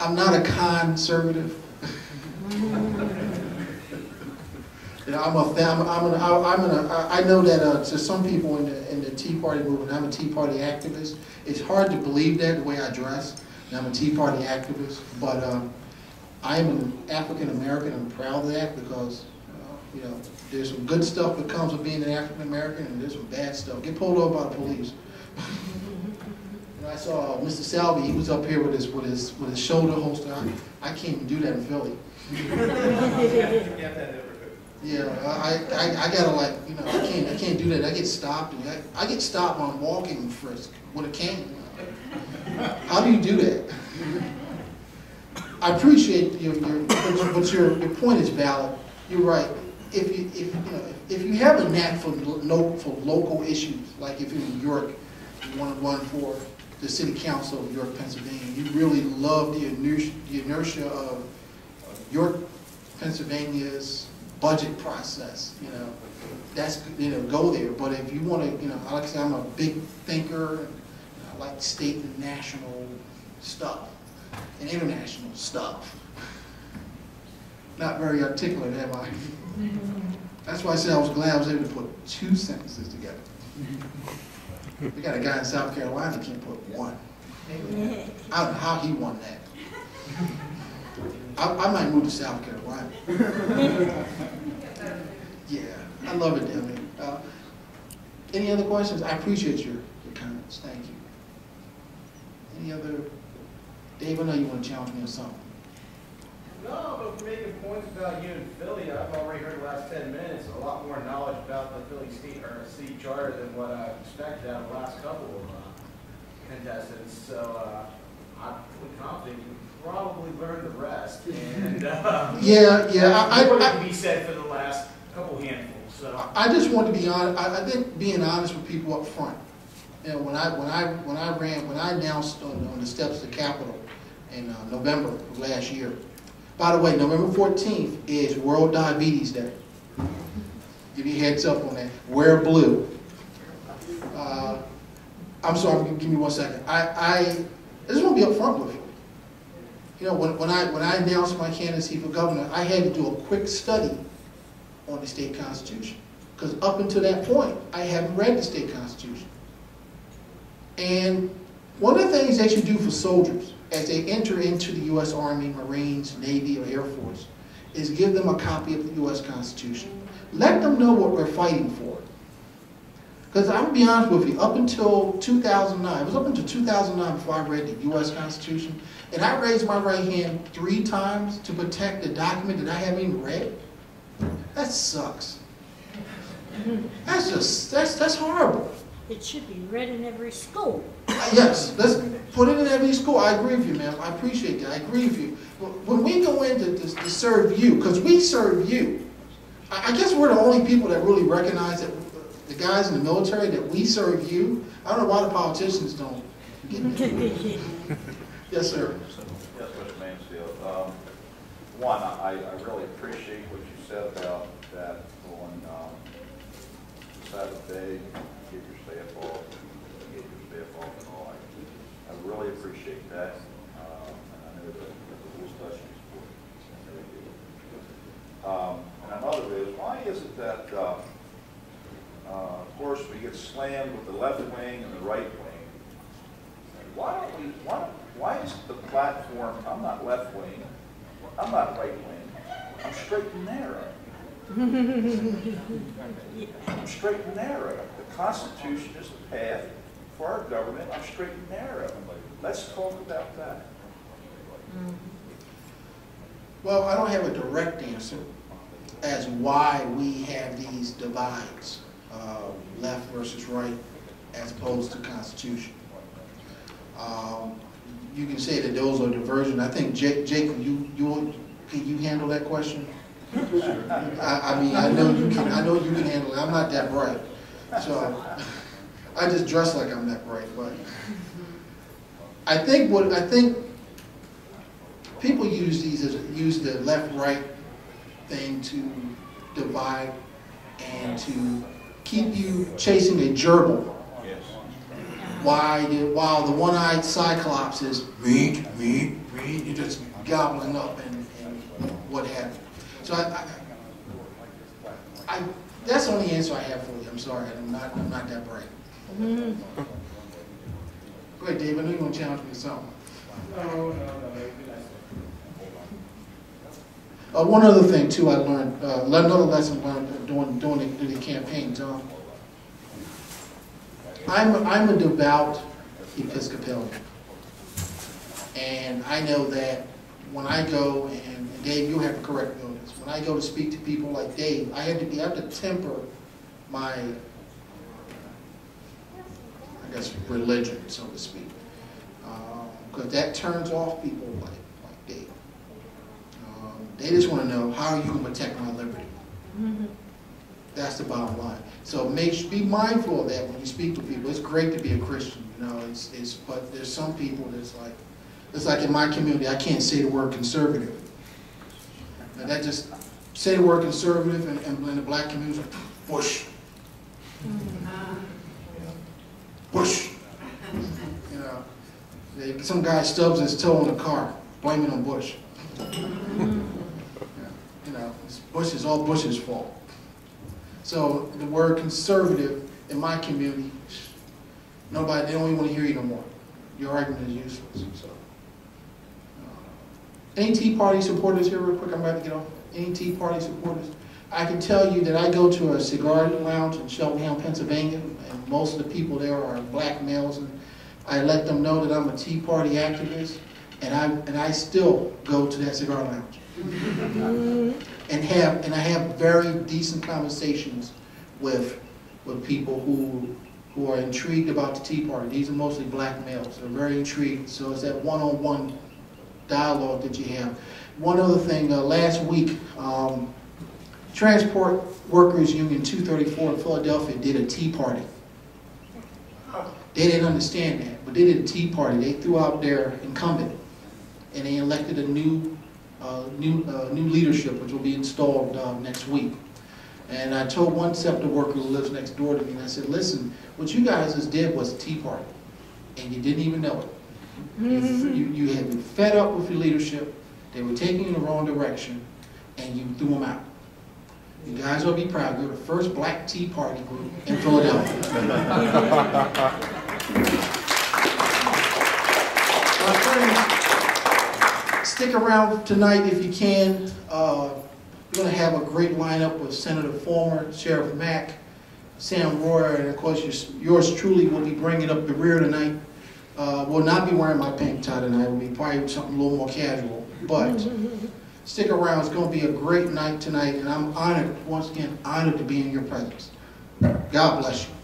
I'm not a conservative. You know, I know that to some people in the Tea Party movement, I'm a Tea Party activist. It's hard to believe that the way I dress. And I'm a Tea Party activist, but I'm an African American. I'm proud of that because you know, there's some good stuff that comes with being an African American, and there's some bad stuff. Get pulled over by the police. I saw Mr. Salvi. He was up here with his shoulder holster. I can't even do that in Philly. Yeah, I gotta, like, you know, I can't do that. I get stopped. I get stopped when I'm walking in Frisk with a cane. How do you do that? I appreciate your point is valid. You're right. If you have a knack for local issues, like if you're in New York, you want to run for the City Council of York, Pennsylvania, you really love the inertia of York, Pennsylvania's budget process. You know, that's, you know, go there. But if you want to, you know, like I said, I'm a big thinker. And I like state and national stuff and international stuff. Not very articulate, am I? That's why I said I was glad I was able to put 2 sentences together. We got a guy in South Carolina that can't put 1. I don't know how he won that. I might move to South Carolina. Yeah, I love it down there. Any other questions? I appreciate your comments. Thank you. Any other? Dave, I know you want to challenge me on something. No, but for making points about you in Philly, I've already heard the last 10 minutes a lot more knowledge about the Philly city charter than what I expected out of the last couple of contestants. So I'm pretty confident you probably learned the rest. And I to be said for the last couple handfuls. So I just want to be honest. I think being honest with people up front. You know, when I announced on the steps of the Capitol in November of last year. By the way, November 14th is World Diabetes Day. Give you a heads up on that. Wear blue. I'm sorry, give me 1 second. I just want to be upfront with you. You know, when I announced my candidacy for governor, I had to do a quick study on the state constitution. Because up until that point, I hadn't read the state constitution. And one of the things they should do for soldiers as they enter into the U.S. Army, Marines, Navy, or Air Force is give them a copy of the U.S. Constitution. Let them know what we're fighting for. Because I'm going to be honest with you, up until 2009, it was up until 2009 before I read the U.S. Constitution, and I raised my right hand 3 times to protect a document that I haven't even read. That sucks. That's horrible. It should be read in every school. Yes, let's put it in every school. I agree with you, ma'am. I appreciate that. I agree with you. When we go in to serve you, because we serve you, I guess we're the only people that really recognize that the guys in the military, that we serve you. I don't know why the politicians don't get it. Yes, sir. Yes, Mr. Mansfield. One, I really appreciate what you said about that on Saturday. Get your staff off, get your staff off and all. I really appreciate that. And I know that the discussion is important. And another is, why is it that, of course, we get slammed with the left wing and the right wing? Why is the platform, I'm not left wing, I'm not right wing, I'm straight and narrow. I'm straight and narrow. The Constitution is the path for our government. I'm straight and narrow. Let's talk about that. Well, I don't have a direct answer as why we have these divides, left versus right, as opposed to Constitution. You can say that those are diversion. I think, Jake, can you handle that question? I mean, I know you can handle it. I'm not that bright, so I just dress like I'm that bright. But I think people use the left-right thing to divide and to keep you chasing a gerbil. Yes. while the one-eyed cyclops is meat, you're just gobbling up and what have you. So that's the only answer I have for you. I'm sorry, I'm not that bright. Go ahead, Dave. I know you want to challenge me with something. No. One other thing too, I learned another lesson learned during the campaign. I'm a devout Episcopalian, and I know that when I go, and Dave, you'll have to correct me on this. When I go to speak to people like Dave, I have to temper my, I guess, religion, so to speak, because that turns off people like Dave. They just want to know, how are you going to protect my liberty? That's the bottom line. So be mindful of that when you speak to people. It's great to be a Christian, you know. But there's some people that's like, it's like in my community, I can't say the word conservative. Now that just say the word conservative, and in the black community, like, Bush, Bush. You know, some guy stubs his toe in the car, blame it on Bush. You know, Bush is all Bush's fault. So the word conservative in my community, they don't even want to hear you no more. Your argument is useless. So, any Tea Party supporters here, real quick? I'm about to get off. Any Tea Party supporters? I can tell you that I go to a cigar lounge in Cheltenham, Pennsylvania, and most of the people there are black males, and I let them know that I'm a Tea Party activist, and I still go to that cigar lounge. And I have very decent conversations with people who are intrigued about the Tea Party. These are mostly black males. They're very intrigued. So it's that one-on-one dialogue that you have. One other thing, last week, Transport Workers Union 234 in Philadelphia did a Tea Party. They didn't understand that, but they did a Tea Party. They threw out their incumbent, and they elected a new leadership, which will be installed next week. And I told one SEPTA worker who lives next door to me, and I said, listen, what you guys just did was a Tea Party, and you didn't even know it. You had been fed up with your leadership, they were taking you in the wrong direction, and you threw them out. You guys will be proud. You're the first black Tea Party group in Philadelphia. My friends, stick around tonight if you can. We're going to have a great lineup with Senator former Sheriff Mack, Sam Royer, and of course yours truly will be bringing up the rear tonight. Will not be wearing my pink tie tonight. Will be probably something a little more casual. But stick around. It's going to be a great night tonight, and I'm honored, once again, honored to be in your presence. God bless you.